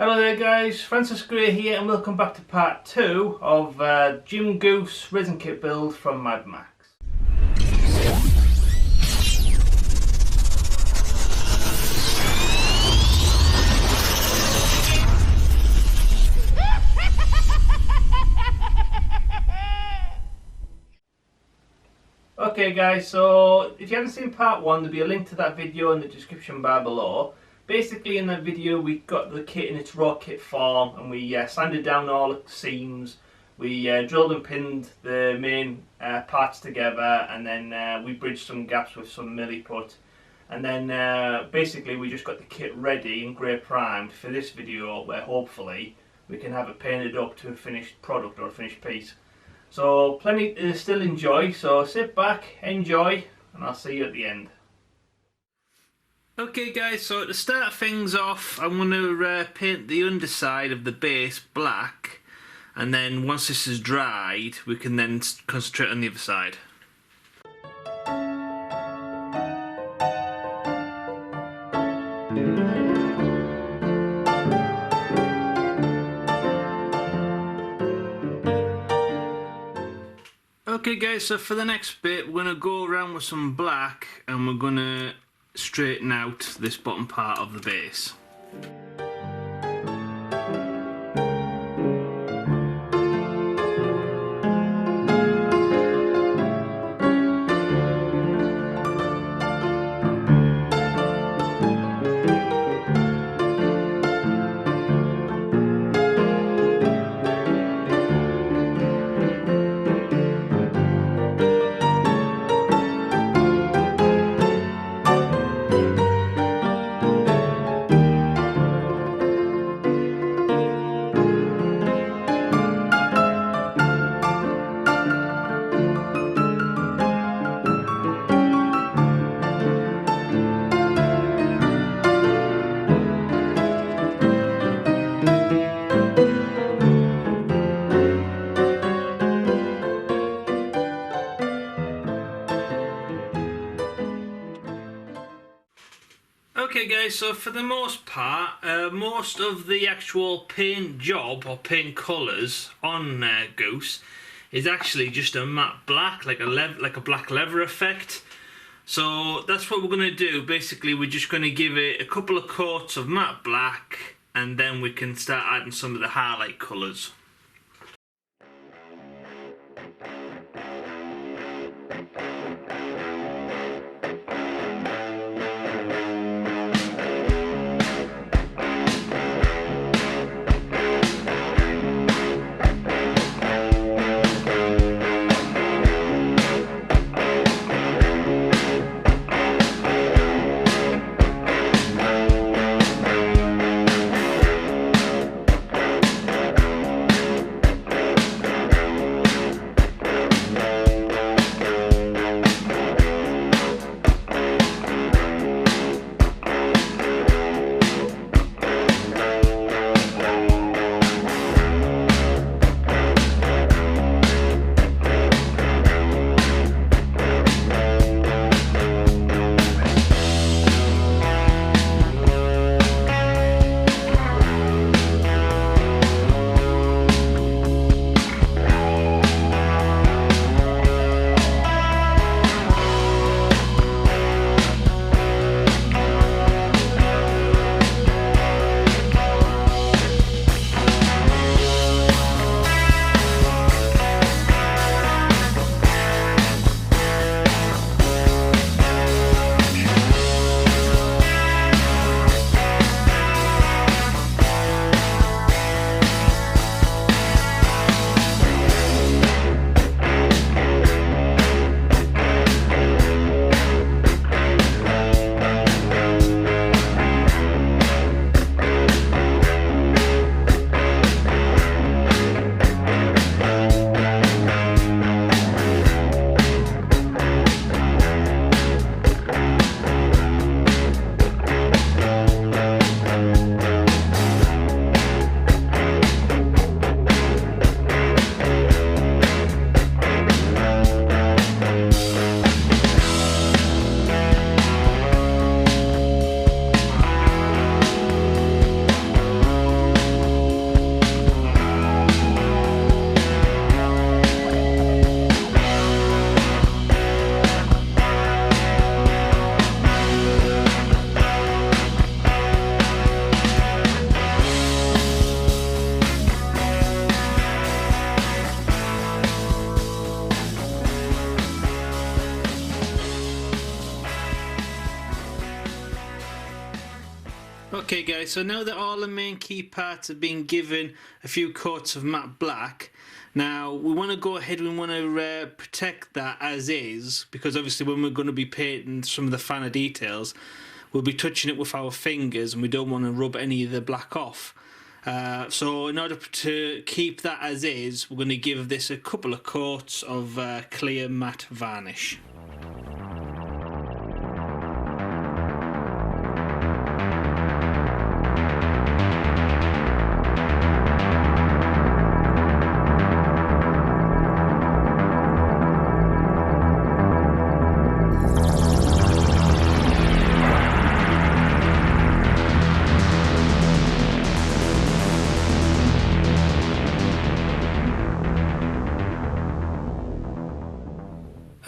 Hello there guys, Francis Gray here and welcome back to part 2 of Jim Goose resin kit build from Mad Max. Okay guys, so if you haven't seen part 1, there'll be a link to that video in the description bar below. Basically in that video we got the kit in its raw kit form and we sanded down all the seams, we drilled and pinned the main parts together, and then we bridged some gaps with some milliput, and then basically we just got the kit ready and grey primed for this video where hopefully we can have it painted up to a finished product or a finished piece. So plenty to still enjoy, so sit back, enjoy, and I'll see you at the end. Okay guys, so to start things off I'm going to paint the underside of the base black, and then once this is dried we can then concentrate on the other side. Okay guys, so for the next bit we're going to go around with some black and we're going to straighten out this bottom part of the base. Okay guys, so for the most part, most of the actual paint job or paint colours on Goose is actually just a matte black, like a black leather effect. So that's what we're going to do. Basically we're just going to give it a couple of coats of matte black and then we can start adding some of the highlight colours. Okay guys, so now that all the main key parts have been given a few coats of matte black, now we want to go ahead and we want to protect that as is, because obviously when we're going to be painting some of the finer details, we'll be touching it with our fingers and we don't want to rub any of the black off. So in order to keep that as is, we're going to give this a couple of coats of clear matte varnish.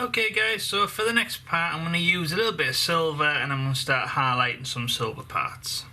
Okay guys, so for the next part I'm going to use a little bit of silver and I'm going to start highlighting some silver parts.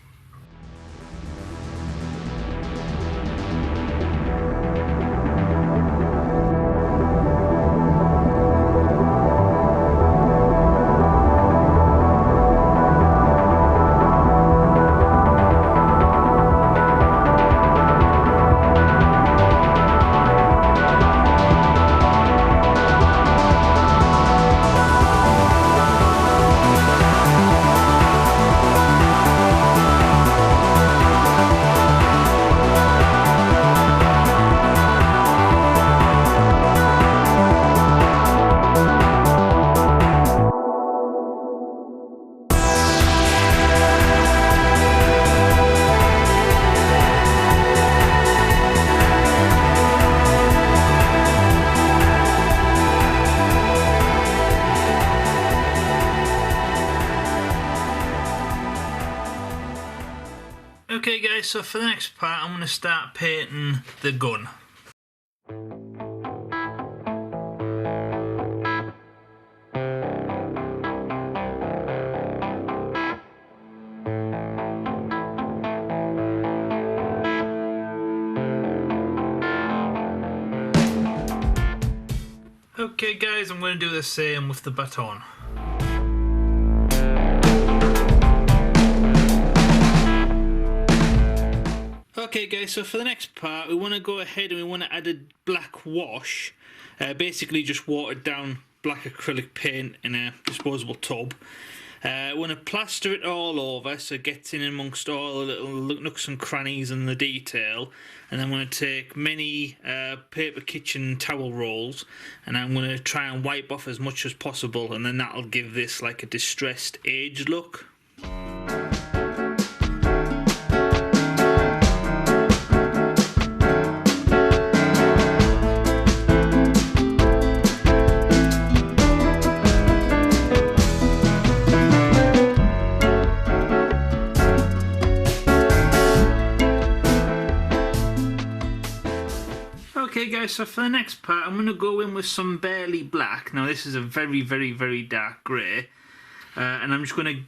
Okay guys, so for the next part I'm going to start painting the gun. Okay guys, I'm going to do the same with the baton. Okay guys, so for the next part we want to go ahead and we want to add a black wash, basically just watered down black acrylic paint in a disposable tub. We want to plaster it all over so it gets in amongst all the little nooks and crannies and the detail, and then I'm going to take many paper kitchen towel rolls and I'm going to try and wipe off as much as possible, and then that'll give this like a distressed, aged look. Okay guys, so for the next part I'm going to go in with some barely black. Now this is a very dark grey, and I'm just going to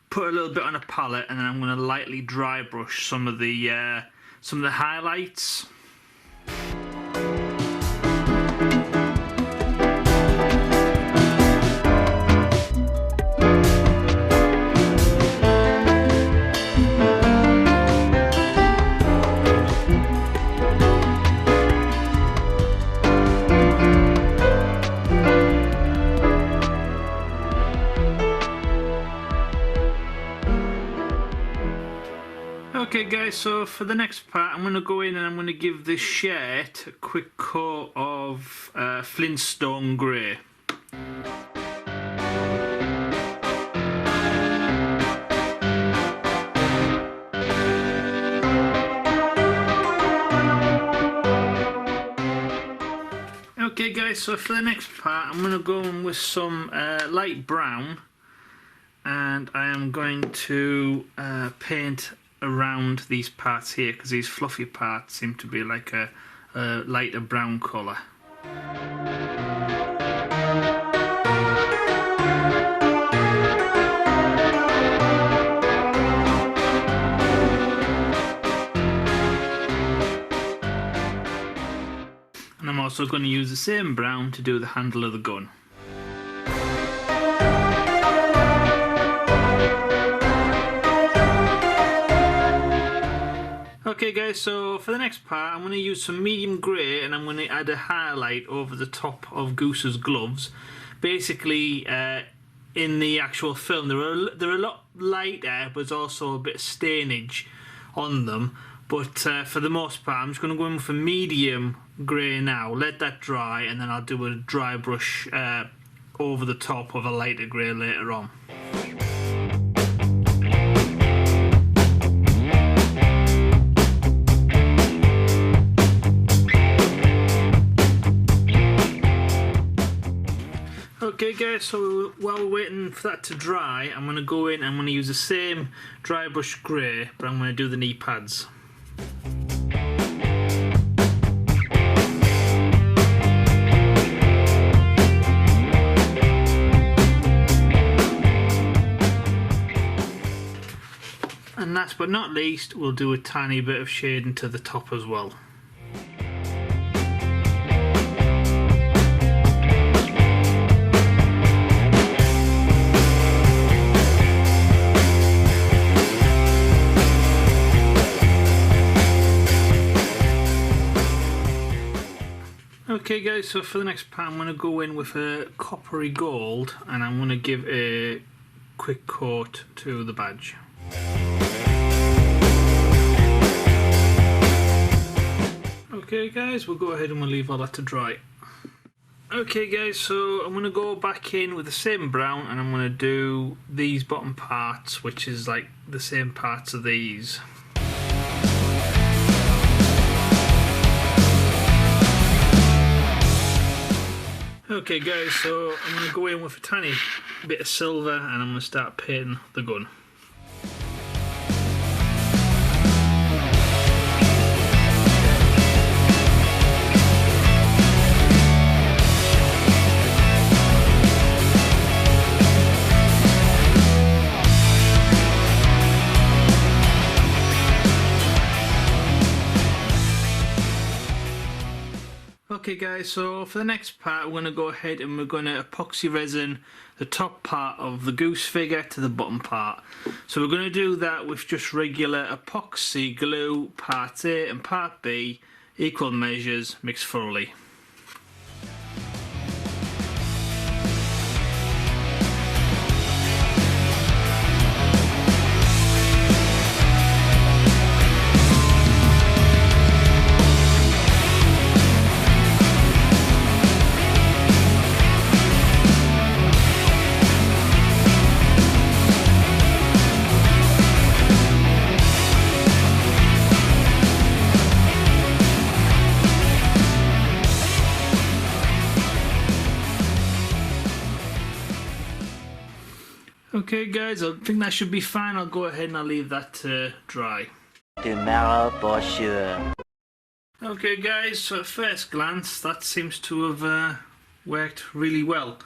put a little bit on a palette and then I'm going to lightly dry brush some of the highlights. Okay guys, so for the next part I'm going to go in and I'm going to give this shirt a quick coat of Flintstone grey. Okay guys, so for the next part I'm going to go in with some light brown, and I am going to paint around these parts here because these fluffy parts seem to be like a lighter brown colour. And I'm also going to use the same brown to do the handle of the gun. Okay guys, so for the next part I'm going to use some medium grey and I'm going to add a highlight over the top of Goose's gloves. Basically, in the actual film they're a lot lighter, but there's also a bit of stainage on them. But for the most part I'm just going to go in with a medium grey now, let that dry, and then I'll do a dry brush over the top of a lighter grey later on. Okay guys, so while we're waiting for that to dry, I'm going to go in and I'm going to use the same dry brush grey, but I'm going to do the knee pads. And last but not least, we'll do a tiny bit of shading to the top as well. Okay guys, so for the next part I'm going to go in with a coppery gold and I'm going to give a quick coat to the badge. Okay guys, we'll go ahead and we'll leave all that to dry. Okay guys, so I'm going to go back in with the same brown and I'm going to do these bottom parts, which is like the same parts of these. Okay guys, so I'm going to go in with a tiny bit of silver and I'm going to start painting the gun. Okay guys, so for the next part we're going to go ahead and we're going to epoxy resin the top part of the Goose figure to the bottom part. So we're going to do that with just regular epoxy glue, part A and part B, equal measures, mixed thoroughly. Okay guys, I think that should be fine. I'll go ahead and I'll leave that to dry. Tomorrow for sure. Okay guys, so at first glance that seems to have worked really well.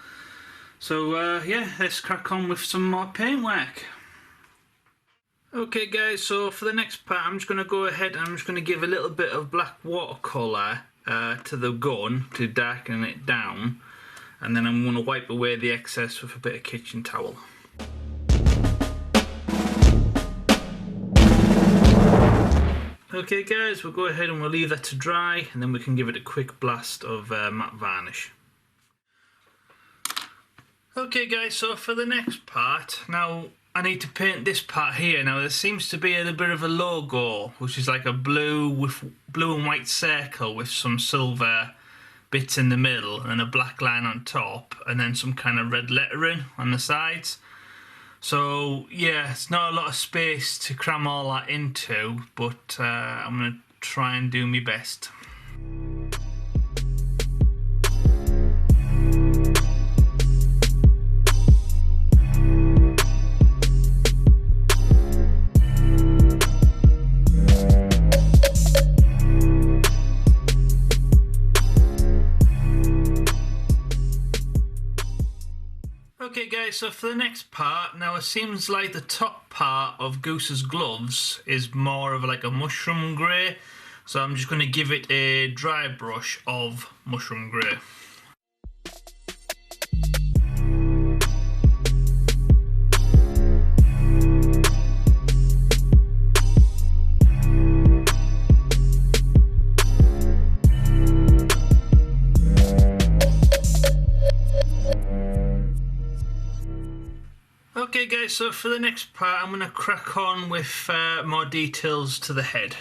So yeah, let's crack on with some more paintwork. Okay guys, so for the next part I'm just going to go ahead and I'm just going to give a little bit of black watercolour to the gun to darken it down, and then I'm going to wipe away the excess with a bit of kitchen towel. Okay guys, we'll go ahead and we'll leave that to dry and then we can give it a quick blast of matte varnish. Okay guys, so for the next part, now I need to paint this part here. Now there seems to be a bit of a logo, which is like a blue and white circle with some silver bits in the middle and a black line on top and then some kind of red lettering on the sides. So yeah, it's not a lot of space to cram all that into, but I'm going to try and do my best. Okay guys, so for the next part, now it seems like the top part of Goose's gloves is more of like a mushroom grey, so I'm just going to give it a dry brush of mushroom grey. Okay guys, so for the next part I'm going to crack on with more details to the head.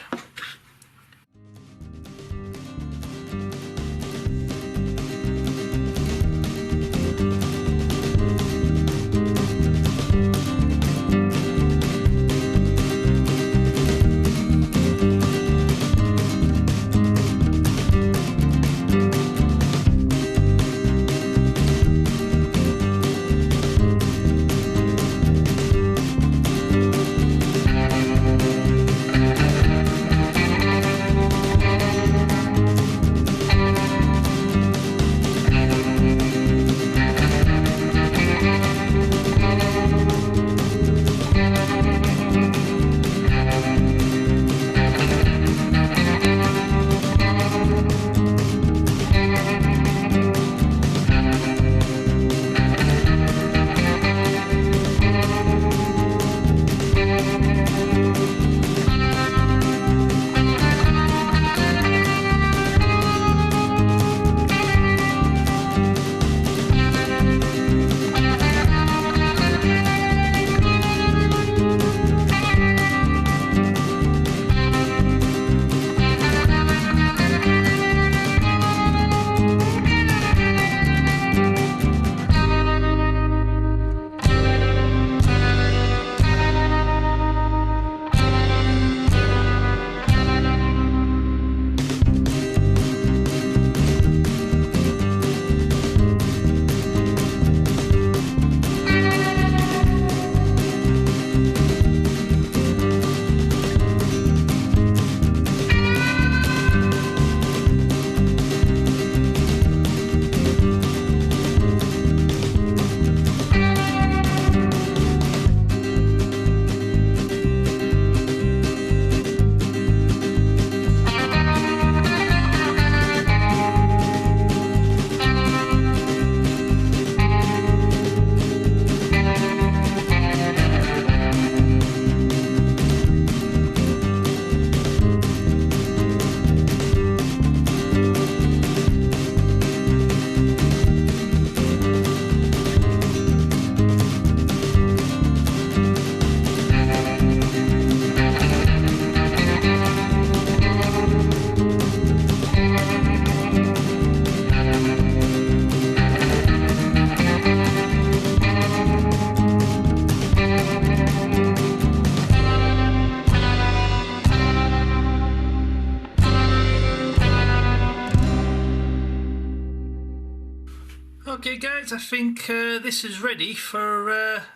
Okay guys, I think this is ready for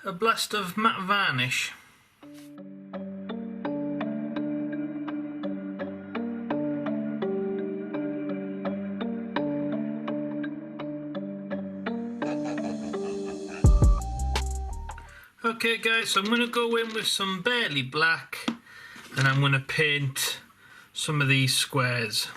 a blast of matte varnish. Okay guys, so I'm going to go in with some barely black and I'm going to paint some of these squares.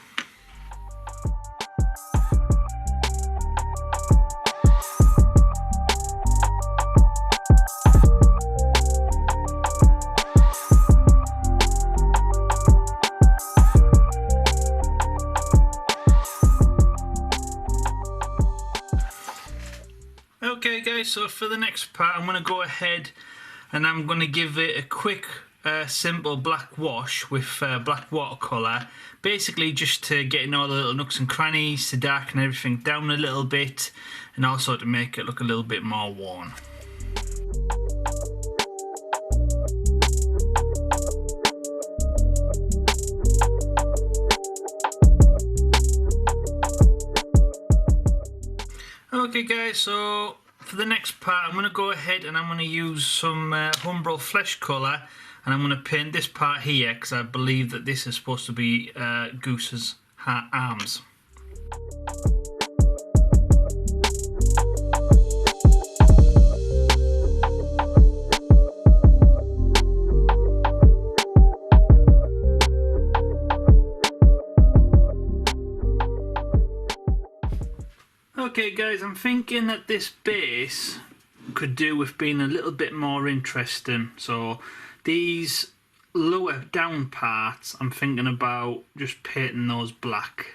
Okay guys, so for the next part I'm going to go ahead and I'm going to give it a quick simple black wash with black watercolour, basically just to get in all the little nooks and crannies, to darken everything down a little bit and also to make it look a little bit more worn. Okay guys, so for the next part I'm going to go ahead and I'm going to use some Umbral Flesh colour and I'm going to paint this part here because I believe that this is supposed to be Goose's arms. Okay guys, I'm thinking that this base could do with being a little bit more interesting. So these lower down parts, I'm thinking about just painting those black.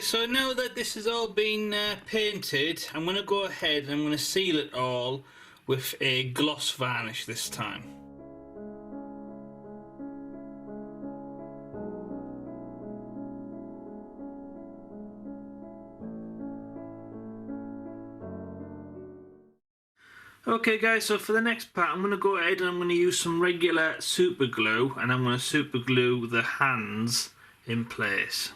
so now that this has all been painted, I'm going to go ahead and I'm going to seal it all with a gloss varnish this time. Okay guys, so for the next part I'm going to go ahead and I'm going to use some regular super glue and I'm going to super glue the hands in place.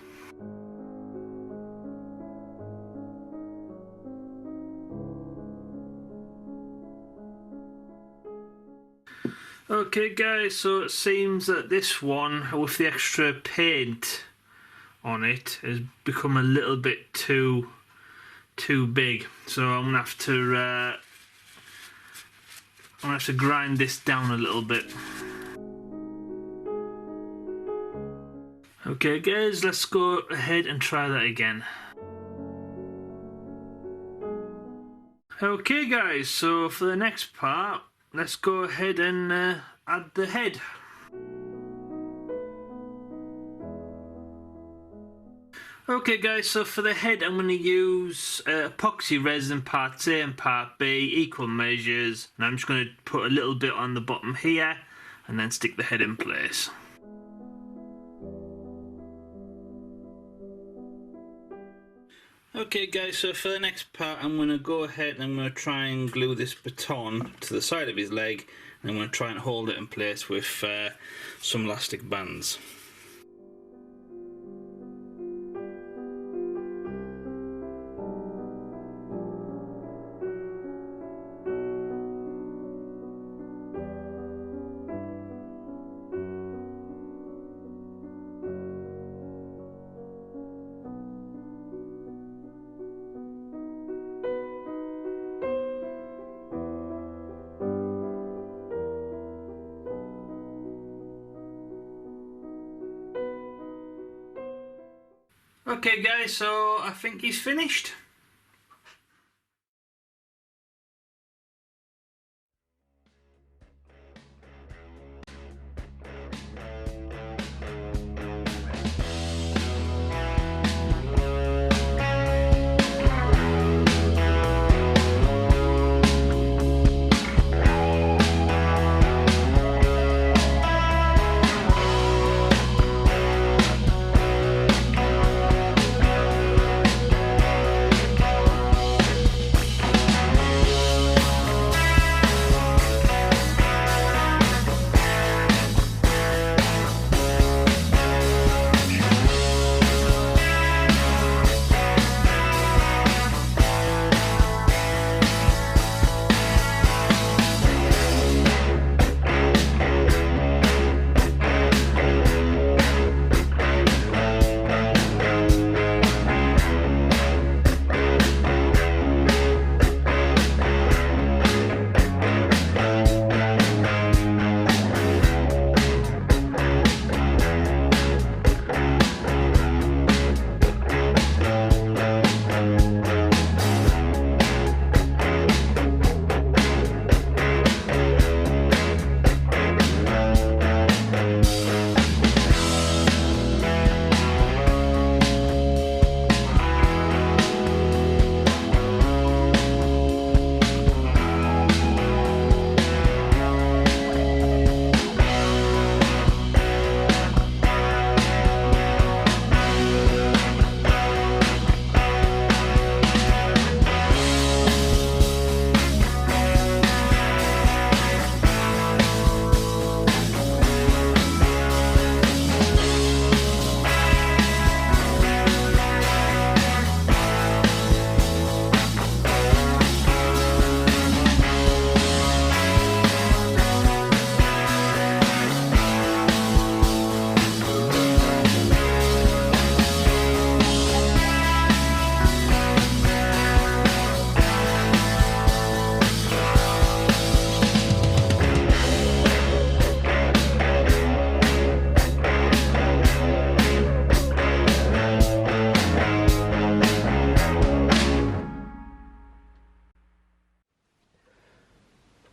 Okay guys, so it seems that this one with the extra paint on it has become a little bit too big, so I'm going to have to grind this down a little bit. Okay guys, let's go ahead and try that again. Okay guys, so for the next part, let's go ahead and add the head. Okay guys, so for the head I'm going to use epoxy resin part A and part B, equal measures, and I'm just going to put a little bit on the bottom here and then stick the head in place. Okay guys, so for the next part I'm going to go ahead and I'm going to try and glue this baton to the side of his leg, and I'm going to try and hold it in place with some elastic bands. Okay guys, so I think he's finished.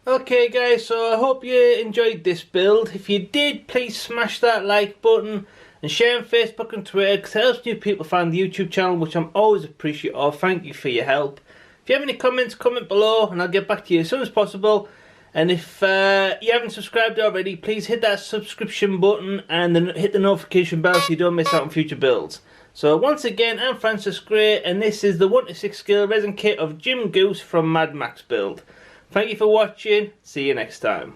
Okay guys, so I hope you enjoyed this build. If you did, please smash that like button and share on Facebook and Twitter, because it helps new people find the YouTube channel, which I'm always appreciative of. Thank you for your help. If you have any comments, comment below and I'll get back to you as soon as possible. And if you haven't subscribed already, please hit that subscription button and then hit the notification bell so you don't miss out on future builds. So once again, I'm Francis Gray, and this is the 1 to 6 scale resin kit of Jim Goose from Mad Max Build. Thank you for watching. See you next time.